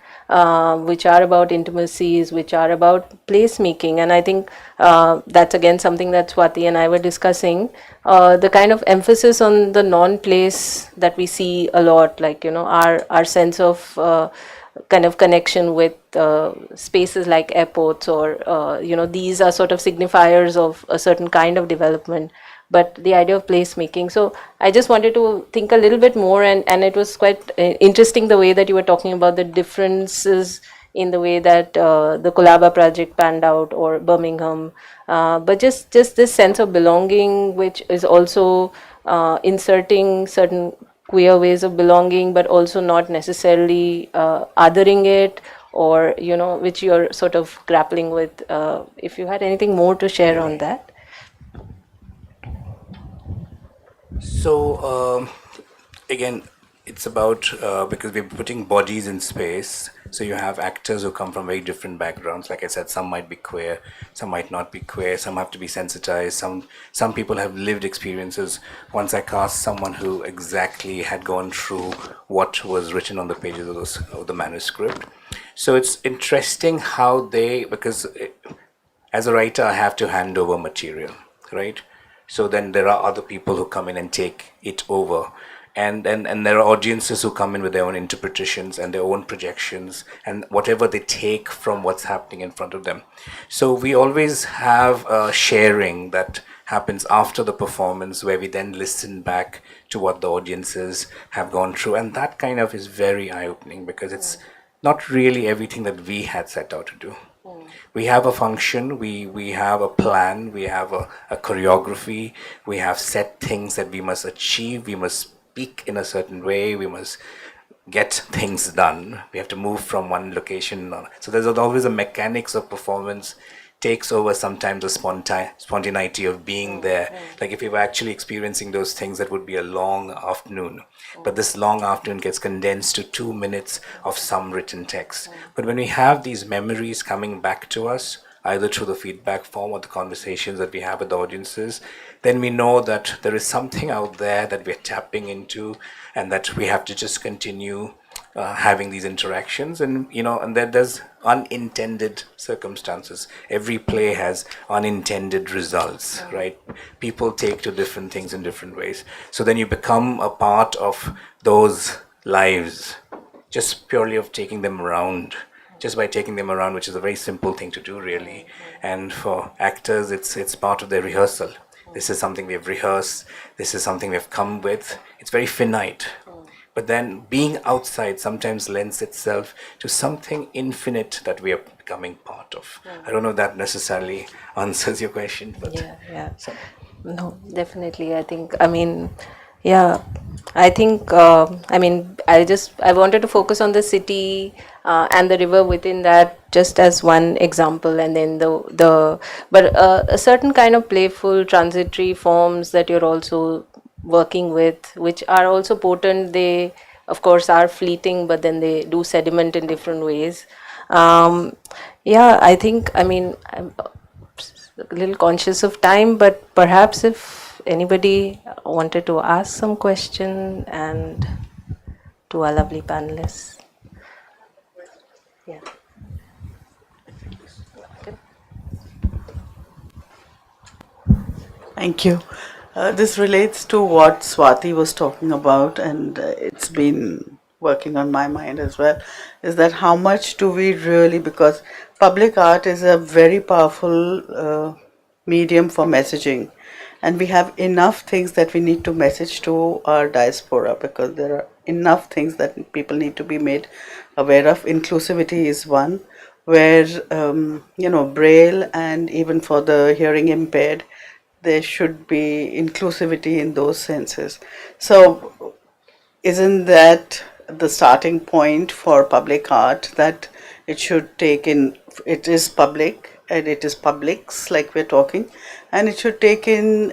which are about intimacies, which are about placemaking. And I think that's again something that Swati and I were discussing, the kind of emphasis on the non-place that we see a lot, like, our sense of kind of connection with spaces like airports, or these are sort of signifiers of a certain kind of development, but the idea of placemaking. So I just wanted to think a little bit more, and it was quite interesting the way that you were talking about the differences in the way that the Colaba project panned out, or Birmingham, but just this sense of belonging, which is also inserting certain queer ways of belonging, but also not necessarily othering it, or which you're sort of grappling with. If you had anything more to share on that. So again, it's about because we're putting bodies in space. So you have actors who come from very different backgrounds. Like I said, some might be queer, some might not be queer. Some have to be sensitized. Some people have lived experiences. Once I cast someone who exactly had gone through what was written on the pages of the manuscript. So it's interesting how because as a writer, I have to hand over material, right? So then there are other people who come in and take it over. And there are audiences who come in with their own interpretations and their own projections and whatever they take from what's happening in front of them. So we always have a sharing that happens after the performance, where we then listen back to what the audiences have gone through. And that kind of is very eye-opening, because it's not really everything that we had set out to do. We have a function, we have a plan, we have a choreography, we have set things that we must achieve, we must speak in a certain way, we must get things done, we have to move from one location. So there's always a mechanics of performance takes over sometimes the spontaneity of being there. Like if you were actually experiencing those things, that would be a long afternoon. But this long afternoon gets condensed to 2 minutes of some written text. But when we have these memories coming back to us, either through the feedback form or the conversations that we have with the audiences, then we know that there is something out there that we're tapping into, and that we have to just continue having these interactions. And and there's unintended circumstances. Every play has unintended results, right? People take to different things in different ways. So then you become a part of those lives, just purely of taking them around. Just by taking them around, which is a very simple thing to do, really. And for actors, it's part of their rehearsal. This is something we've rehearsed. This is something we've come with. It's very finite. But then being outside sometimes lends itself to something infinite that we are becoming part of. I don't know if that necessarily answers your question, but Yeah. so. No, definitely. I think, I mean, Yeah, I think, I wanted to focus on the city and the river within that just as one example, and then a certain kind of playful transitory forms that you're also working with, which are also potent. They, of course, are fleeting, but then they do sediment in different ways. Yeah, I think, I'm a little conscious of time, but perhaps if anybody wanted to ask some question and to our lovely panelists. Yeah. Thank you. This relates to what Swati was talking about, and it's been working on my mind as well. Is that how much do we really, because public art is a very powerful medium for messaging, and we have enough things that we need to message to our diaspora, because there are enough things that people need to be made aware of. Inclusivity is one, where Braille, and even for the hearing impaired, there should be inclusivity in those senses. So isn't that the starting point for public art, that it should take in, it is public and it is publics, like we're talking, and it should take in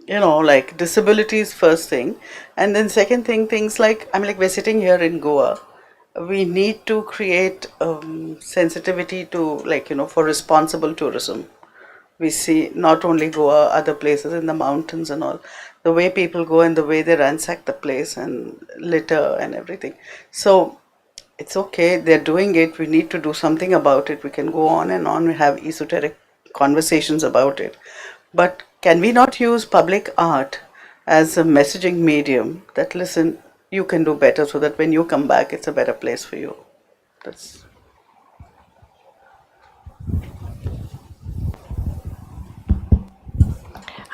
like disabilities first thing, and then second thing, things like, like we're sitting here in Goa, we need to create sensitivity to, for responsible tourism. We see not only Goa, other places in the mountains and all, the way people go and the way they ransack the place and litter and everything. So it's okay, they're doing it, we need to do something about it. We can go on and on, we have esoteric conversations about it. But can we not use public art as a messaging medium that, listen, you can do better, so that when you come back, it's a better place for you? That's...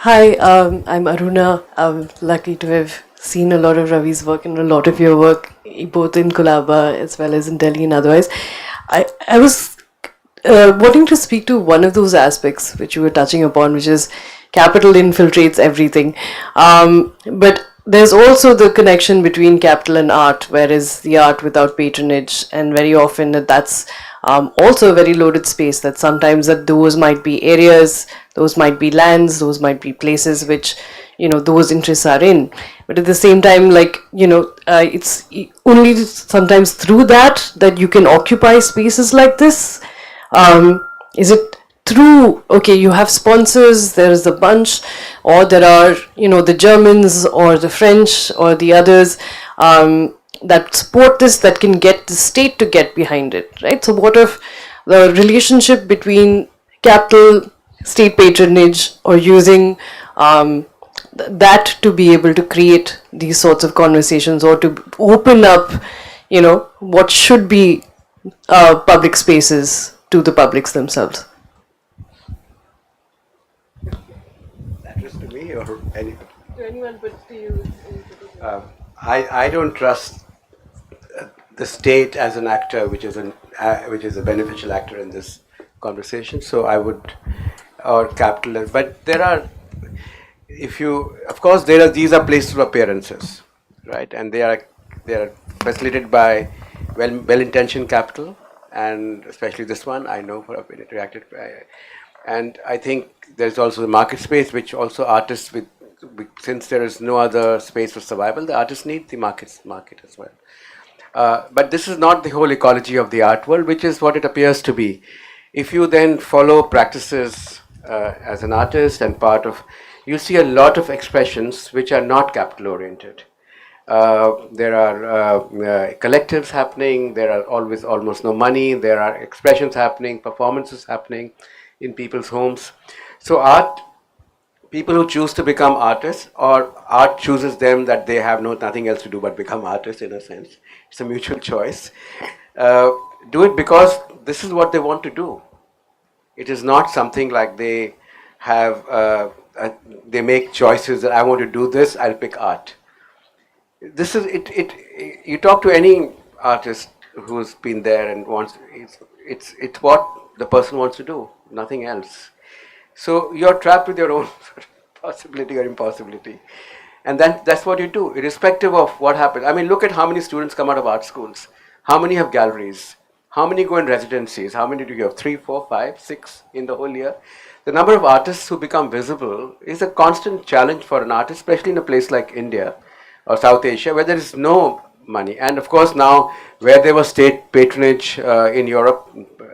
Hi, I'm Aruna. I'm lucky to have seen a lot of Ravi's work and a lot of your work, both in Colaba as well as in Delhi and otherwise. I was wanting to speak to one of those aspects which you were touching upon, which is capital infiltrates everything. But there's also the connection between capital and art, whereas the art without patronage, and very often that's also a very loaded space. That sometimes that those might be areas, those might be lands, those might be places which those interests are in. But at the same time, it's only sometimes through that you can occupy spaces like this. Is it through, okay, you have sponsors, there is a bunch, or there are the Germans or the French or the others that support this, that can get the state to get behind it, right? So what if the relationship between capital, state patronage, or using that to be able to create these sorts of conversations, or to open up what should be public spaces to the publics themselves? That was to me or anyone? To anyone, but to you. I don't trust the state as an actor, which is a beneficial actor in this conversation. So I would, or capitalist. But there are, of course, these are places of appearances, right? And they are facilitated by well-intentioned capital, and especially this one, I know for I've been interacted by. And I think there's also the market space, which also artists since there is no other space for survival, the artists need the market as well. But this is not the whole ecology of the art world, which is what it appears to be. If you then follow practices as an artist and you see a lot of expressions which are not capital oriented. There are collectives happening, there are always almost no money, there are expressions happening, performances happening in people's homes. So people who choose to become artists, or art chooses them, that they have nothing else to do but become artists, in a sense. It's a mutual choice. Do it because this is what they want to do. It is not something like they have, they make choices that I want to do this, I'll pick art. This is it. You talk to any artist who's been there and it's what the person wants to do, nothing else. So you're trapped with your own possibility or impossibility. And then that's what you do, irrespective of what happens. I mean, look at how many students come out of art schools. How many have galleries? How many go in residencies? How many do you have? 3, 4, 5, 6 in the whole year? The number of artists who become visible is a constant challenge for an artist, especially in a place like India or South Asia, where there is no money. And of course, now where there was state patronage in Europe,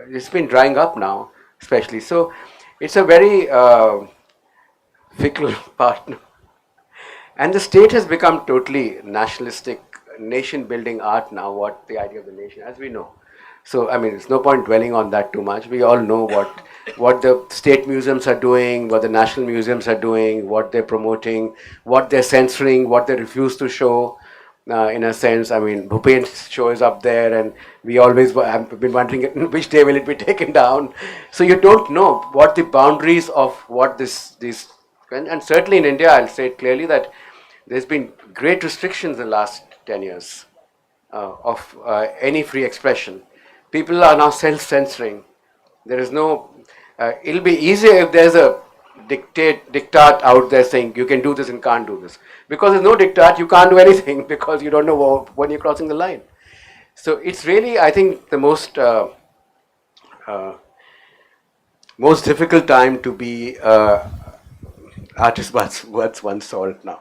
it's been drying up now, especially. So it's a very fickle partner. And the state has become totally nationalistic, nation building art now, what the idea of the nation, as we know. So, I mean, it's no point dwelling on that too much. We all know what the state museums are doing, what the national museums are doing, what they're promoting, what they're censoring, what they refuse to show. In a sense, I mean, Bhupen's show is up there, and we always have been wondering which day will it be taken down. So you don't know what the boundaries of what these, and certainly in India, I'll say it clearly that there's been great restrictions in the last 10 years of any free expression. People are now self-censoring. There is no, it'll be easier if there's a diktat out there saying you can do this and can't do this. Because there's no diktat, you can't do anything because you don't know when you're crossing the line. So it's really, I think, the most difficult time to be artist what's one salt now.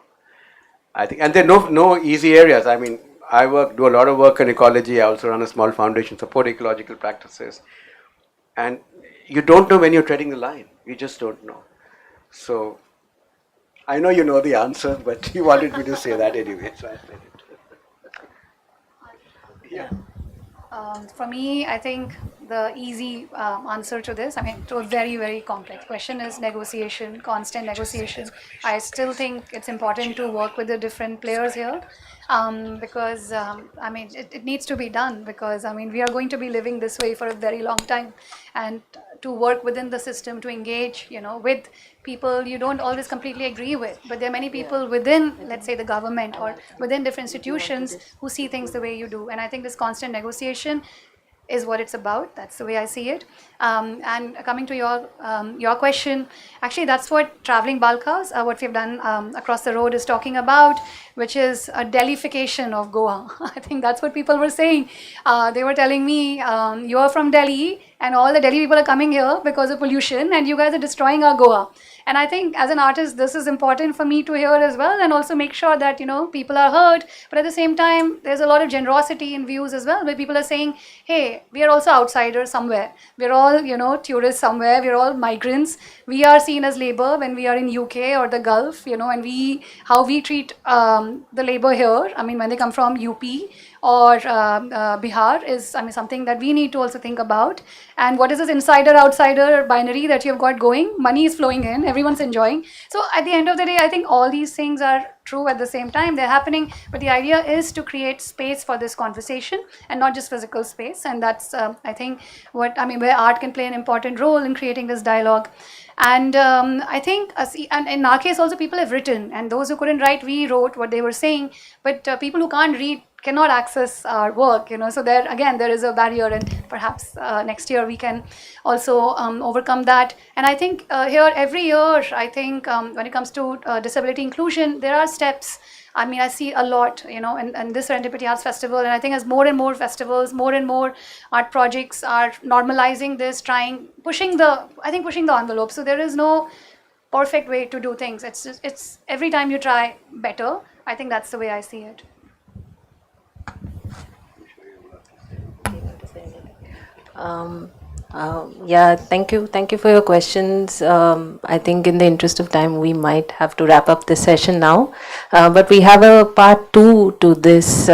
I think, and there are no easy areas. I mean, I do a lot of work in ecology. I also run a small foundation, support ecological practices. And you don't know when you're treading the line. You just don't know. So, I know you know the answer, but you wanted me to say that anyway, so I said it. Yeah. For me, I think the easy answer to this, I mean, to a very, very complex question is negotiation, constant negotiation. I still think it's important to work with the different players here because, I mean, it needs to be done because, I mean, we are going to be living this way for a very long time. And to work within the system, to engage, you know, with people you don't always completely agree with, but there are many people within, let's say, the government or within different institutions who see things the way you do. And I think this constant negotiation is what it's about. That's the way I see it. And coming to your question, actually that's what Traveling Balkas, what we've done across the road is talking about, which is a Delhification of Goa. I think that's what people were saying. They were telling me, you are from Delhi and all the Delhi people are coming here because of pollution and you guys are destroying our Goa. And I think as an artist, this is important for me to hear as well, and also make sure that, you know, people are heard. But at the same time, there's a lot of generosity in views as well, where people are saying, hey, we are also outsiders somewhere. We're all, you know, tourists somewhere. We're all migrants. We are seen as labor when we are in UK or the Gulf, you know, and how we treat the labor here. I mean, when they come from UP or Bihar is, I mean, something that we need to also think about. And what is this insider-outsider binary that you've got going? Money is flowing in, everyone's enjoying. So at the end of the day, I think all these things are true at the same time, they're happening, but the idea is to create space for this conversation and not just physical space. And that's, I think, where art can play an important role in creating this dialogue. And I think, and in our case also, people have written, and those who couldn't write, we wrote what they were saying, but people who can't read cannot access our work, you know, so there again there is a barrier, and perhaps next year we can also overcome that. And I think here every year, I think when it comes to disability inclusion, there are steps. I mean, I see a lot, you know, and this Serendipity Arts Festival, and I think as more and more festivals, more and more art projects are normalizing this, pushing the envelope. So there is no perfect way to do things. It's every time you try better. I think that's the way I see it. Yeah, thank you for your questions. I think in the interest of time, we might have to wrap up this session now. But we have a part 2 to this,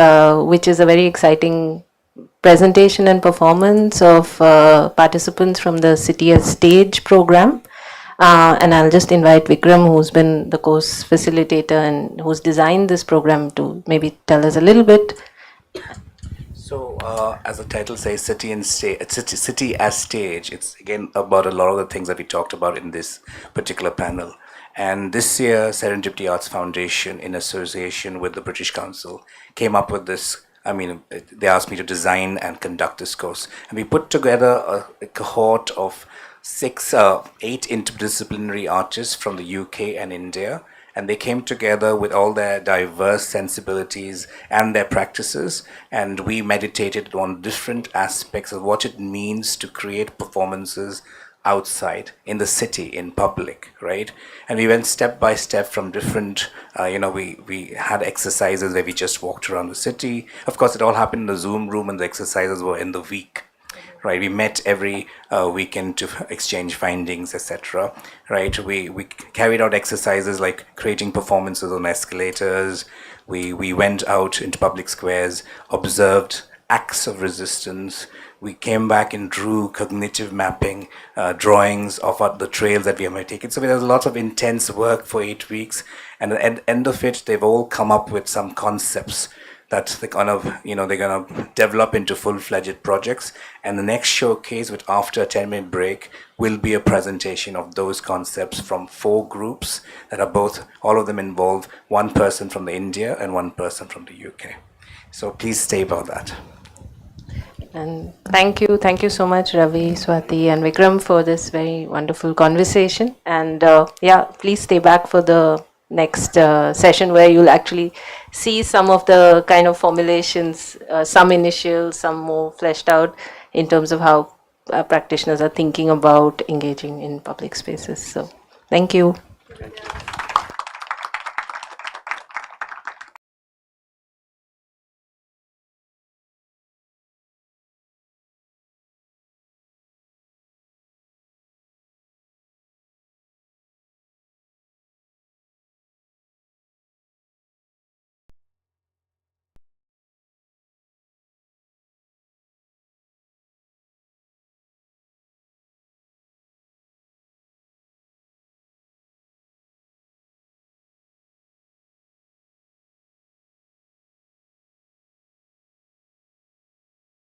which is a very exciting presentation and performance of participants from the City as Stage program. And I'll just invite Vikram, who's been the course facilitator and who's designed this program, to maybe tell us a little bit. So, as the title says, City as Stage, it's again about a lot of the things that we talked about in this particular panel. And this year, Serendipity Arts Foundation, in association with the British Council, came up with this. I mean, they asked me to design and conduct this course. And we put together a cohort of 8 interdisciplinary artists from the UK and India. and they came together with all their diverse sensibilities and their practices, and we meditated on different aspects of what it means to create performances outside, in the city, in public, right? And we went step by step from different, we had exercises where we just walked around the city. Of course, it all happened in the Zoom room, and the exercises were in the week, right? We met every weekend to exchange findings, etc., right? We carried out exercises like creating performances on escalators. We went out into public squares, observed acts of resistance. We came back and drew cognitive mapping drawings of the trails that we might take. So there was lots of intense work for 8 weeks, and at the end of it, they've all come up with some concepts that they're gonna develop into full-fledged projects. And the next showcase, which after a 10-minute break, will be a presentation of those concepts from 4 groups that are all of them involve one person from India and one person from the UK. So please stay about that. And thank you so much, Ravi, Swati, and Vikram, for this very wonderful conversation. And please stay back for the next session, where you'll actually see some of the kind of formulations, some initial, some more fleshed out, in terms of how practitioners are thinking about engaging in public spaces. So thank you. Thank you.